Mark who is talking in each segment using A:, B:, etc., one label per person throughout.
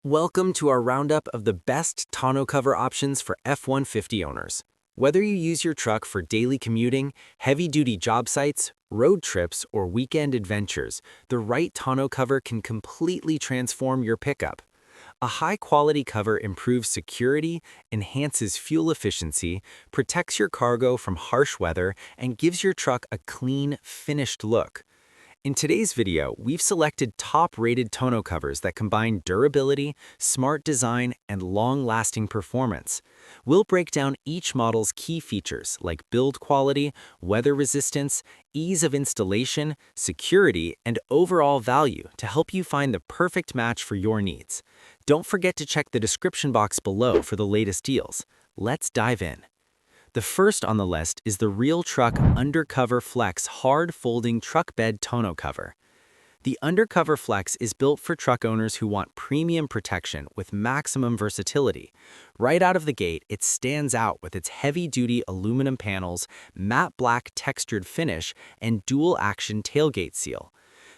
A: Welcome to our roundup of the best tonneau cover options for F-150 owners. Whether you use your truck for daily commuting, heavy-duty job sites, road trips, or weekend adventures, the right tonneau cover can completely transform your pickup. A high-quality cover improves security, enhances fuel efficiency, protects your cargo from harsh weather, and gives your truck a clean, finished look. In today's video, we've selected top-rated tonneau covers that combine durability, smart design, and long-lasting performance. We'll break down each model's key features like build quality, weather resistance, ease of installation, security, and overall value to help you find the perfect match for your needs. Don't forget to check the description box below for the latest deals. Let's dive in. The first on the list is the Real Truck Undercover Flex Hard Folding Truck Bed Tonneau Cover. The Undercover Flex is built for truck owners who want premium protection with maximum versatility. Right out of the gate, it stands out with its heavy-duty aluminum panels, matte black textured finish, and dual-action tailgate seal.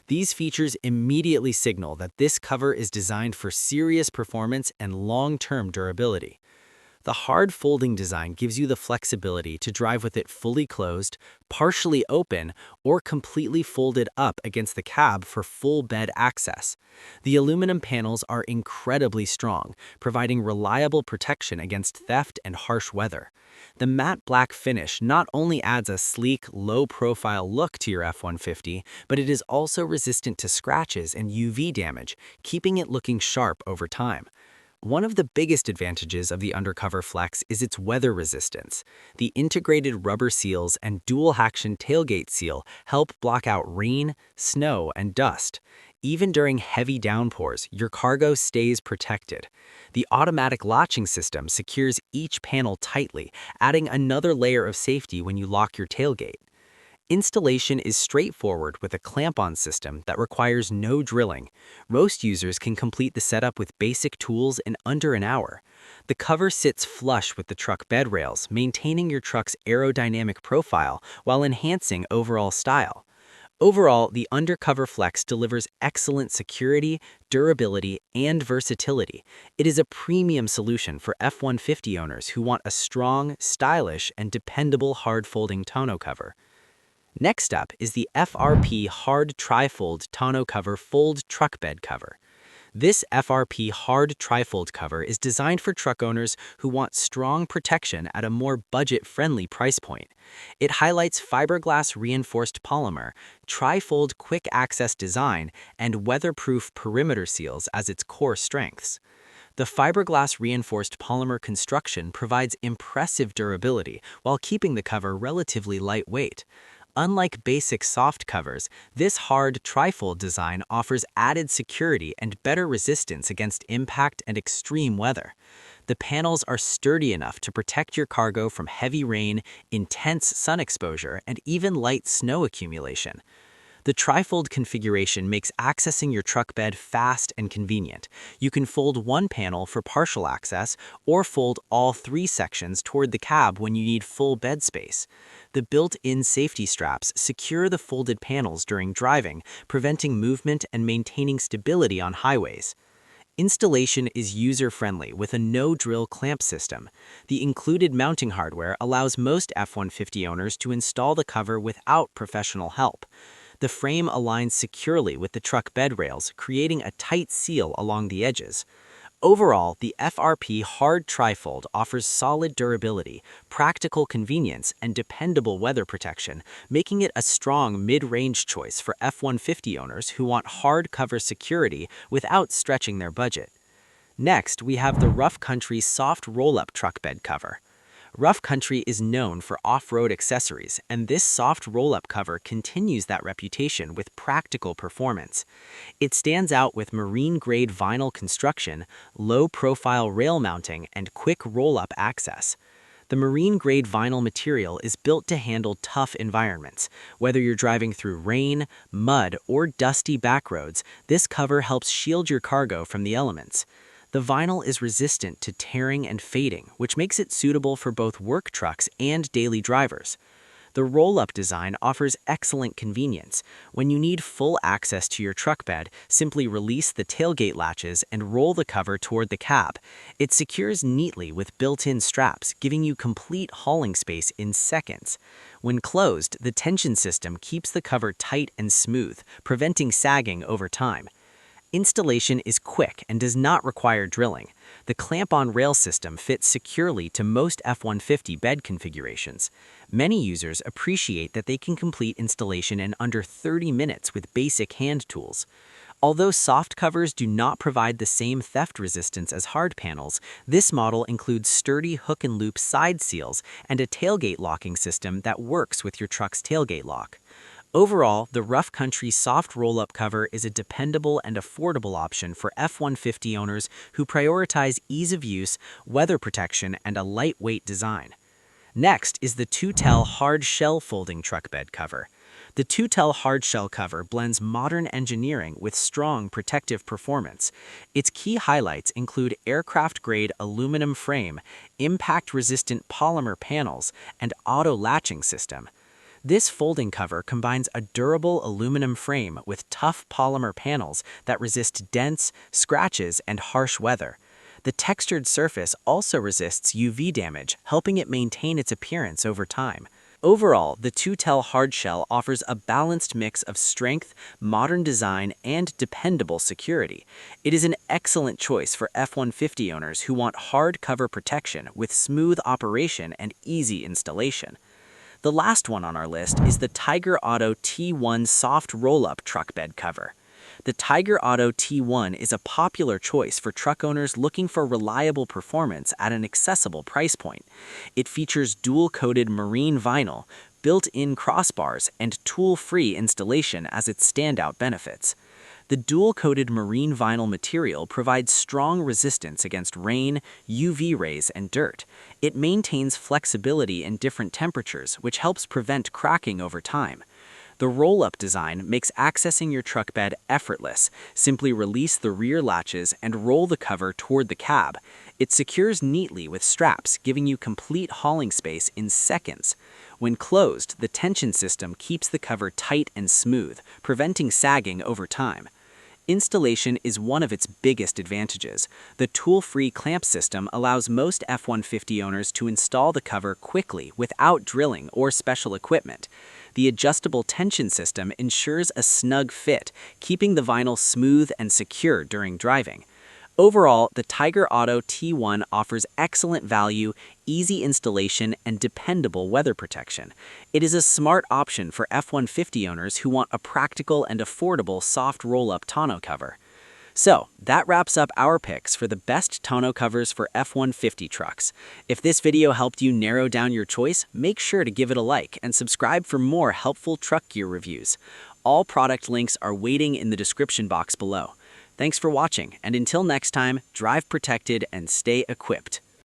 A: These features immediately signal that this cover is designed for serious performance and long-term durability. The hard folding design gives you the flexibility to drive with it fully closed, partially open, or completely folded up against the cab for full bed access. The aluminum panels are incredibly strong, providing reliable protection against theft and harsh weather. The matte black finish not only adds a sleek, low-profile look to your F-150, but it is also resistant to scratches and UV damage, keeping it looking sharp over time. One of the biggest advantages of the Undercover Flex is its weather resistance. The integrated rubber seals and dual-action tailgate seal help block out rain, snow, and dust. Even during heavy downpours, your cargo stays protected. The automatic latching system secures each panel tightly, adding another layer of safety when you lock your tailgate. Installation is straightforward with a clamp-on system that requires no drilling. Most users can complete the setup with basic tools in under an hour. The cover sits flush with the truck bed rails, maintaining your truck's aerodynamic profile while enhancing overall style. Overall, the Undercover Flex delivers excellent security, durability, and versatility. It is a premium solution for F-150 owners who want a strong, stylish, and dependable hard-folding tonneau cover. Next up is the FRP Hard Trifold Tonneau Cover Fold Truck Bed Cover. This FRP Hard Trifold cover is designed for truck owners who want strong protection at a more budget-friendly price point. It highlights fiberglass reinforced polymer, trifold quick access design, and weatherproof perimeter seals as its core strengths. The fiberglass reinforced polymer construction provides impressive durability while keeping the cover relatively lightweight. Unlike basic soft covers, this hard trifold design offers added security and better resistance against impact and extreme weather. The panels are sturdy enough to protect your cargo from heavy rain, intense sun exposure, and even light snow accumulation. The trifold configuration makes accessing your truck bed fast and convenient. You can fold one panel for partial access or fold all three sections toward the cab when you need full bed space. The built-in safety straps secure the folded panels during driving, preventing movement and maintaining stability on highways. Installation is user-friendly with a no-drill clamp system. The included mounting hardware allows most F-150 owners to install the cover without professional help. The frame aligns securely with the truck bed rails, creating a tight seal along the edges. Overall, the FRP Hard Trifold offers solid durability, practical convenience, and dependable weather protection, making it a strong mid-range choice for F-150 owners who want hard cover security without stretching their budget. Next, we have the Rough Country Soft Roll-Up Truck Bed Cover. Rough Country is known for off-road accessories, and this soft roll-up cover continues that reputation with practical performance. It stands out with marine-grade vinyl construction, low-profile rail mounting, and quick roll-up access. The marine-grade vinyl material is built to handle tough environments. Whether you're driving through rain, mud, or dusty back roads, this cover helps shield your cargo from the elements. The vinyl is resistant to tearing and fading, which makes it suitable for both work trucks and daily drivers. The roll-up design offers excellent convenience. When you need full access to your truck bed, simply release the tailgate latches and roll the cover toward the cab. It secures neatly with built-in straps, giving you complete hauling space in seconds. When closed, the tension system keeps the cover tight and smooth, preventing sagging over time. Installation is quick and does not require drilling. The clamp-on rail system fits securely to most F-150 bed configurations. Many users appreciate that they can complete installation in under 30 minutes with basic hand tools. Although soft covers do not provide the same theft resistance as hard panels, this model includes sturdy hook-and-loop side seals and a tailgate locking system that works with your truck's tailgate lock. Overall, the Rough Country soft roll-up cover is a dependable and affordable option for F-150 owners who prioritize ease of use, weather protection, and a lightweight design. Next is the two-tel hard shell folding truck bed cover. The two-tel hard shell cover blends modern engineering with strong protective performance. Its key highlights include aircraft-grade aluminum frame, impact-resistant polymer panels, and auto-latching system. This folding cover combines a durable aluminum frame with tough polymer panels that resist dents, scratches, and harsh weather. The textured surface also resists UV damage, helping it maintain its appearance over time. Overall, the two-tel hard shell offers a balanced mix of strength, modern design, and dependable security. It is an excellent choice for F-150 owners who want hard cover protection with smooth operation and easy installation. The last one on our list is the Tiger Auto T1 soft roll-up truck bed cover. The Tiger Auto T1 is a popular choice for truck owners looking for reliable performance at an accessible price point. It features dual-coated marine vinyl, built-in crossbars, and tool-free installation as its standout benefits. The dual-coated marine vinyl material provides strong resistance against rain, UV rays, and dirt. It maintains flexibility in different temperatures, which helps prevent cracking over time. The roll-up design makes accessing your truck bed effortless. Simply release the rear latches and roll the cover toward the cab. It secures neatly with straps, giving you complete hauling space in seconds. When closed, the tension system keeps the cover tight and smooth, preventing sagging over time. Installation is one of its biggest advantages. The tool-free clamp system allows most F-150 owners to install the cover quickly without drilling or special equipment. The adjustable tension system ensures a snug fit, keeping the vinyl smooth and secure during driving. Overall, the Tiger Auto T1 offers excellent value, easy installation, and dependable weather protection. It is a smart option for F-150 owners who want a practical and affordable soft roll-up tonneau cover. So, that wraps up our picks for the best tonneau covers for F-150 trucks. If this video helped you narrow down your choice, make sure to give it a like and subscribe for more helpful truck gear reviews. All product links are waiting in the description box below. Thanks for watching, and until next time, drive protected and stay equipped.